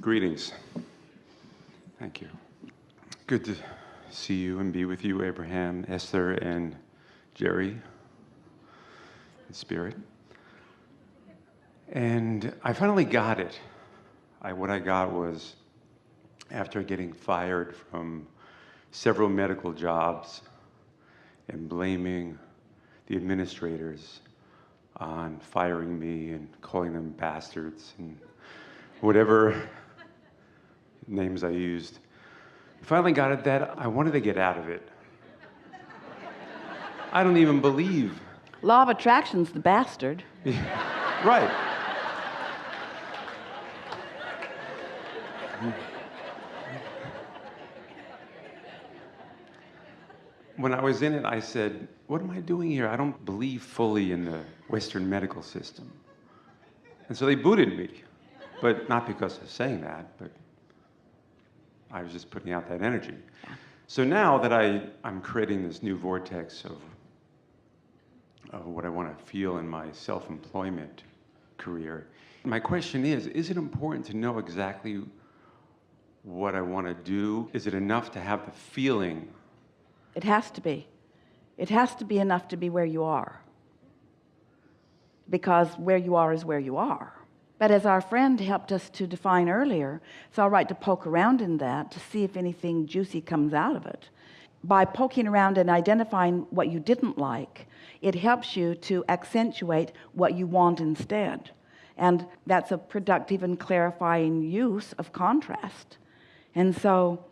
Greetings. Thank you. Good to see you and be with you, Abraham, Esther, and Jerry, in spirit. And I finally got it. What I got was, after getting fired from several medical jobs and blaming the administrators on firing me and calling them bastards and whatever names I used, I finally got it that I wanted to get out of it. I don't even believe. Law of attraction's the bastard. Right. When I was in it, I said, what am I doing here? I don't believe fully in the Western medical system. And so they booted me, but not because of saying that, but I was just putting out that energy. So now that I'm creating this new vortex of what I want to feel in my self-employment career, my question is it important to know exactly what I want to do? Is it enough to have the feeling? It has to be. It has to be enough to be where you are. Because where you are is where you are. But as our friend helped us to define earlier, it's all right to poke around in that to see if anything juicy comes out of it. By poking around and identifying what you didn't like, it helps you to accentuate what you want instead. And that's a productive and clarifying use of contrast. And so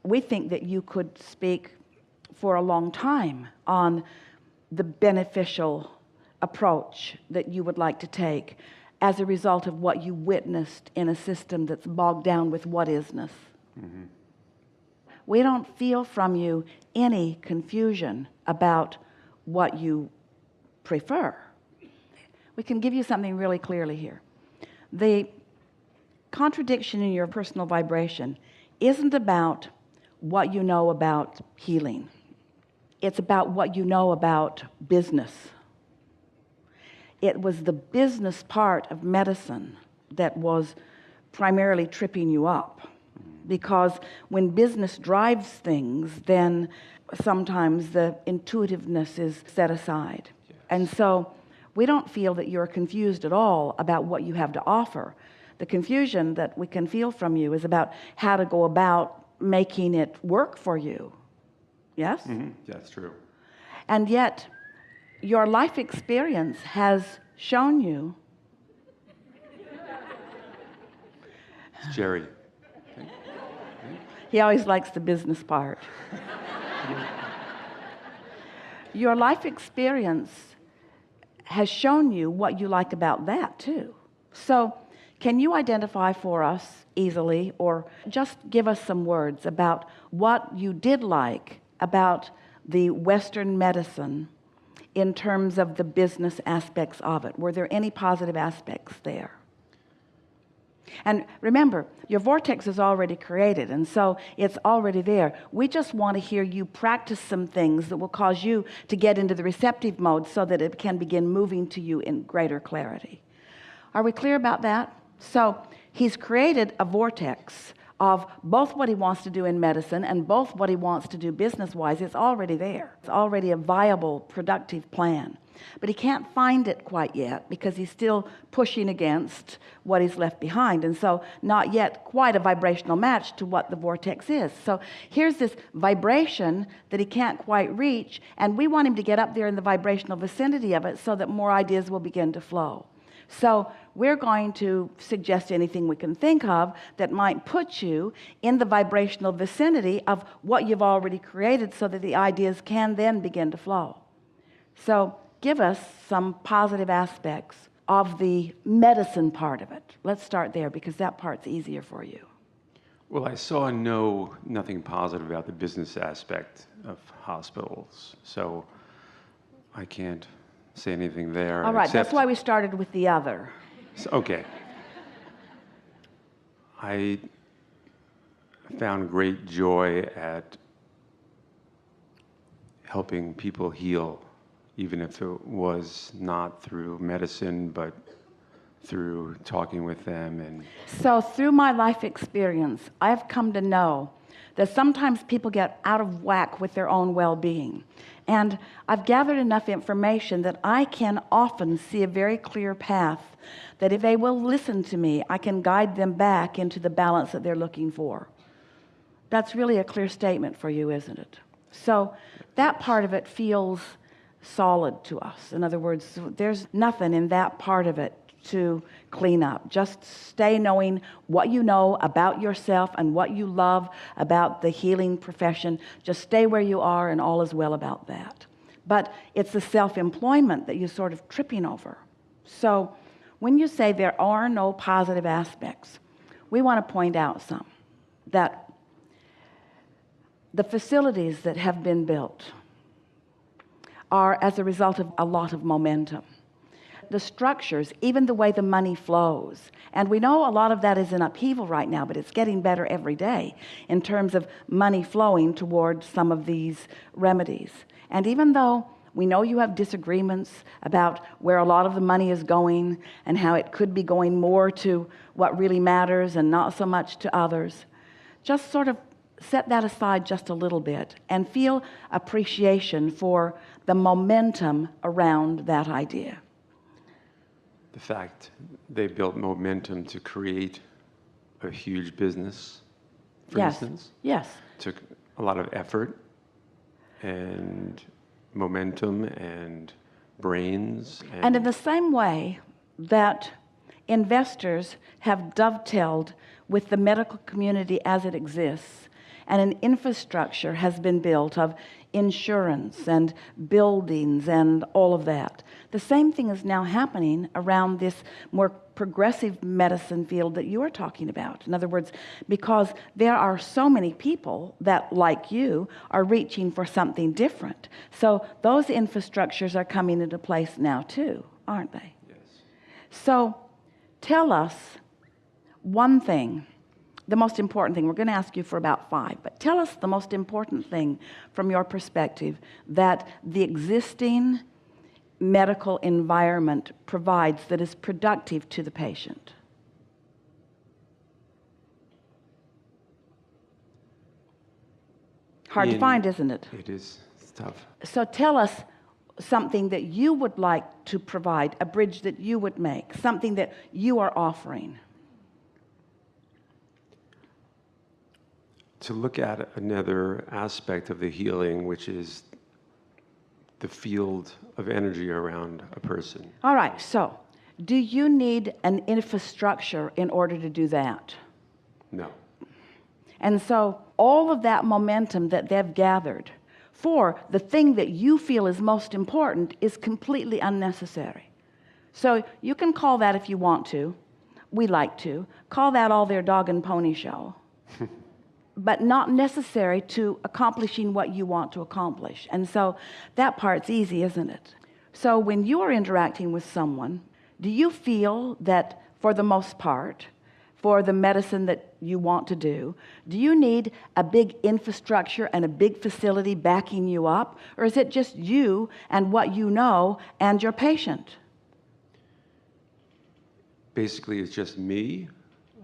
we think that you could speak for a long time on the beneficial approach that you would like to take as a result of what you witnessed in a system that's bogged down with what-isness. Mm-hmm. We don't feel from you any confusion about what you prefer. We can give you something really clearly here. The contradiction in your personal vibration isn't about what you know about healing. It's about what you know about business. It was the business part of medicine that was primarily tripping you up. Because when business drives things, then sometimes the intuitiveness is set aside. Yes. And so we don't feel that you're confused at all about what you have to offer. The confusion that we can feel from you is about how to go about making it work for you. Yes? Mm-hmm. Yeah, that's true. And yet, your life experience has shown you. It's Jerry. He always likes the business part. Your life experience has shown you what you like about that too. So can you identify for us easily, or just give us some words about what you did like about the Western medicine in terms of the business aspects of it? Were there any positive aspects there? And remember, your vortex is already created, and so it's already there. We just want to hear you practice some things that will cause you to get into the receptive mode so that it can begin moving to you in greater clarity. Are we clear about that? So he's created a vortex of both what he wants to do in medicine and both what he wants to do business-wise. It's already there. It's already a viable, productive plan. But he can't find it quite yet because he's still pushing against what he's left behind. And so not yet quite a vibrational match to what the vortex is. So here's this vibration that he can't quite reach, and we want him to get up there in the vibrational vicinity of it so that more ideas will begin to flow. So we're going to suggest anything we can think of that might put you in the vibrational vicinity of what you've already created so that the ideas can then begin to flow. So give us some positive aspects of the medicine part of it. Let's start there because that part's easier for you. Well, I saw nothing positive about the business aspect of hospitals, so I can't say anything there. All right, that's why we started with the other. Okay. I found great joy at helping people heal, even if it was not through medicine, but through talking with them. And So through my life experience, I've come to know that sometimes people get out of whack with their own well-being. And I've gathered enough information that I can often see a very clear path that if they will listen to me, I can guide them back into the balance that they're looking for. That's really a clear statement for you, isn't it? So that part of it feels solid to us. In other words, there's nothing in that part of it to clean up. Just stay knowing what you know about yourself and what you love about the healing profession. Just stay where you are and all is well about that. But it's the self-employment that you're sort of tripping over. So when you say there are no positive aspects, we want to point out some. That the facilities that have been built are as a result of a lot of momentum. The structures, even the way the money flows, and we know a lot of that is in upheaval right now, but it's getting better every day in terms of money flowing towards some of these remedies. And even though we know you have disagreements about where a lot of the money is going and how it could be going more to what really matters and not so much to others, just sort of set that aside just a little bit and feel appreciation for the momentum around that idea. the fact they built momentum to create a huge business, for instance. Yes. Took a lot of effort and momentum and brains. And in the same way that investors have dovetailed with the medical community as it exists, and an infrastructure has been built of insurance and buildings and all of that. The same thing is now happening around this more progressive medicine field that you are talking about. In other words, because there are so many people that, like you, are reaching for something different. So those infrastructures are coming into place now too, aren't they? Yes. So tell us one thing, the most important thing. We're going to ask you for about 5, but tell us the most important thing from your perspective that the existing medical environment provides that is productive to the patient. Hard to find, isn't it? It is. It's tough. So tell us something that you would like to provide, a bridge that you would make, something that you are offering. To look at another aspect of the healing, which is the field of energy around a person. All right, so do you need an infrastructure in order to do that? No. And so all of that momentum that they've gathered for the thing that you feel is most important is completely unnecessary. So you can call that, if you want to, we like to, call that all their dog and pony show. But not necessary to accomplishing what you want to accomplish. And so that part's easy, isn't it? So when you are interacting with someone, do you feel that for the most part, for the medicine that you want to do you need a big infrastructure and a big facility backing you up? Or is it just you and what you know and your patient? Basically, it's just me,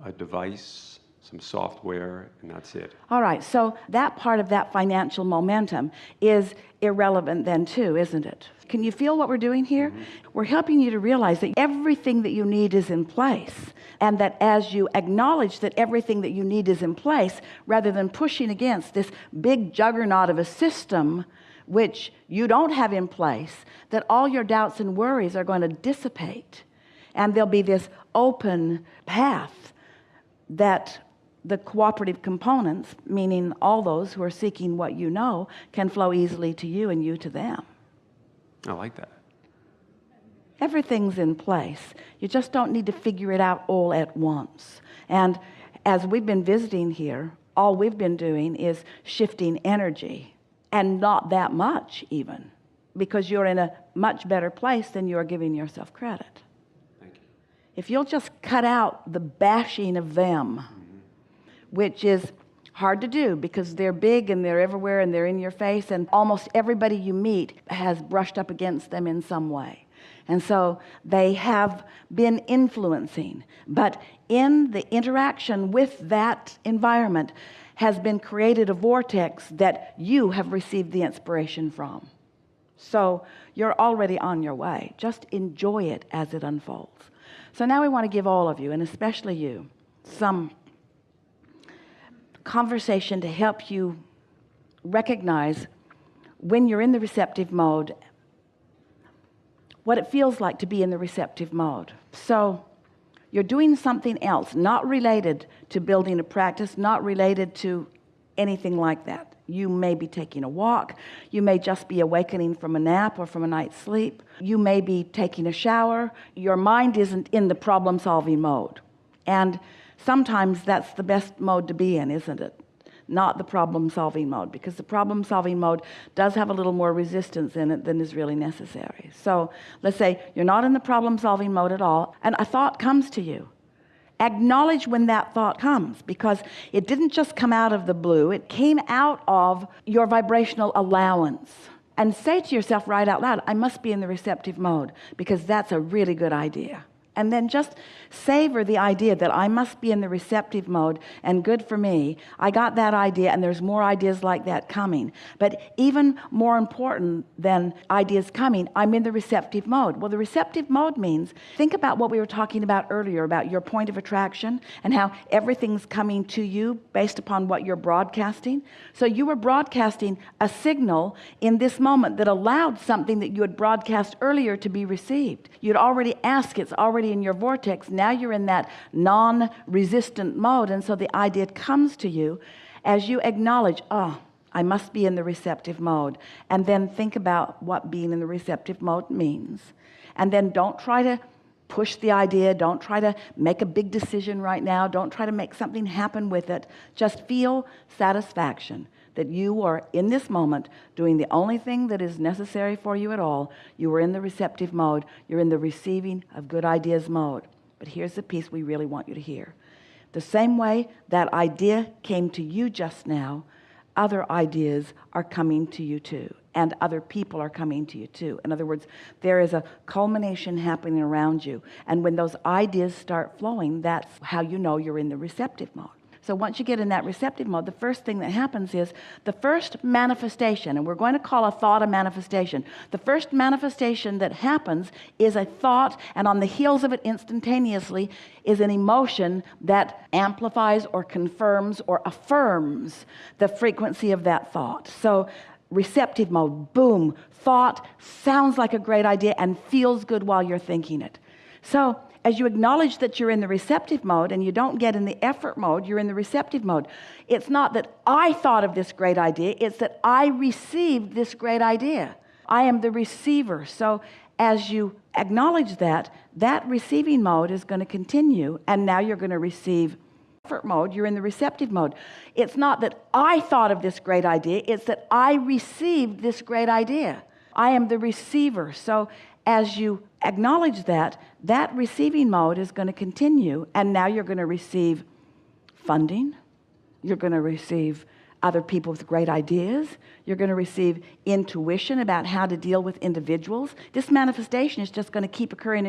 a device, some software, and that's it. All right, so that part of that financial momentum is irrelevant then too, isn't it? Can you feel what we're doing here? Mm-hmm. We're helping you to realize that everything that you need is in place, and that as you acknowledge that everything that you need is in place, rather than pushing against this big juggernaut of a system which you don't have in place, that all your doubts and worries are going to dissipate, and there'll be this open path that the cooperative components, meaning all those who are seeking what you know, can flow easily to you and you to them. I like that. Everything's in place. You just don't need to figure it out all at once. And as we've been visiting here, all we've been doing is shifting energy, and not that much even, because you're in a much better place than you're giving yourself credit. Thank you. If you'll just cut out the bashing of them, which is hard to do because they're big and they're everywhere and they're in your face, and almost everybody you meet has brushed up against them in some way. And so they have been influencing. But in the interaction with that environment has been created a vortex that you have received the inspiration from. So you're already on your way. Just enjoy it as it unfolds. So now we want to give all of you, and especially you, some conversation to help you recognize when you're in the receptive mode, what it feels like to be in the receptive mode. So you're doing something else, not related to building a practice, not related to anything like that. You may be taking a walk. You may just be awakening from a nap or from a night's sleep. You may be taking a shower. Your mind isn't in the problem-solving mode. And sometimes that's the best mode to be in, isn't it? Not the problem-solving mode, because the problem-solving mode does have a little more resistance in it than is really necessary. So let's say you're not in the problem-solving mode at all, and a thought comes to you. Acknowledge when that thought comes, because it didn't just come out of the blue. It came out of your vibrational allowance. And say to yourself right out loud, I must be in the receptive mode, because that's a really good idea. And then just savor the idea that I must be in the receptive mode, and good for me. I got that idea, and there's more ideas like that coming. But even more important than ideas coming, I'm in the receptive mode. Well, the receptive mode means, think about what we were talking about earlier, about your point of attraction and how everything's coming to you based upon what you're broadcasting. So you were broadcasting a signal in this moment that allowed something that you had broadcast earlier to be received. You'd already asked, it's already in your vortex. Now you're in that non-resistant mode, and so the idea comes to you as you acknowledge, oh, I must be in the receptive mode. And then think about what being in the receptive mode means. And then don't try to push the idea. Don't try to make a big decision right now. Don't try to make something happen with it. Just feel satisfaction that you are in this moment doing the only thing that is necessary for you at all. You are in the receptive mode. You're in the receiving of good ideas mode. But here's the piece we really want you to hear. The same way that idea came to you just now, other ideas are coming to you too. And other people are coming to you too. In other words, there is a culmination happening around you. And when those ideas start flowing, that's how you know you're in the receptive mode. So once you get in that receptive mode, the first thing that happens is the first manifestation, and we're going to call a thought a manifestation. The first manifestation that happens is a thought, and on the heels of it instantaneously is an emotion that amplifies or confirms or affirms the frequency of that thought. So receptive mode, boom, thought sounds like a great idea and feels good while you're thinking it. So as you acknowledge that you're in the receptive mode and you don't get in the effort mode, you're in the receptive mode. It's not that I thought of this great idea, it's that I received this great idea. I am the receiver. So as you acknowledge that, that receiving mode is going to continue, and now you're going to receive effort mode. You're in the receptive mode. It's not that I thought of this great idea, it's that I received this great idea. I am the receiver. So as you acknowledge that, that receiving mode is going to continue, and now you're going to receive funding. You're going to receive other people with great ideas. You're going to receive intuition about how to deal with individuals. This manifestation is just going to keep occurring.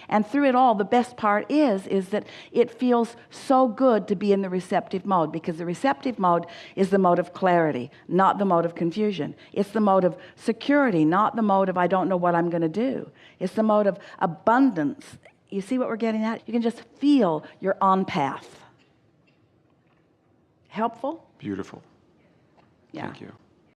And through it all, the best part is that it feels so good to be in the receptive mode, because the receptive mode is the mode of clarity, not the mode of confusion. It's the mode of security, not the mode of I don't know what I'm going to do. It's the mode of abundance. You see what we're getting at? You can just feel you're on path. Helpful? Beautiful. Yeah. Thank you.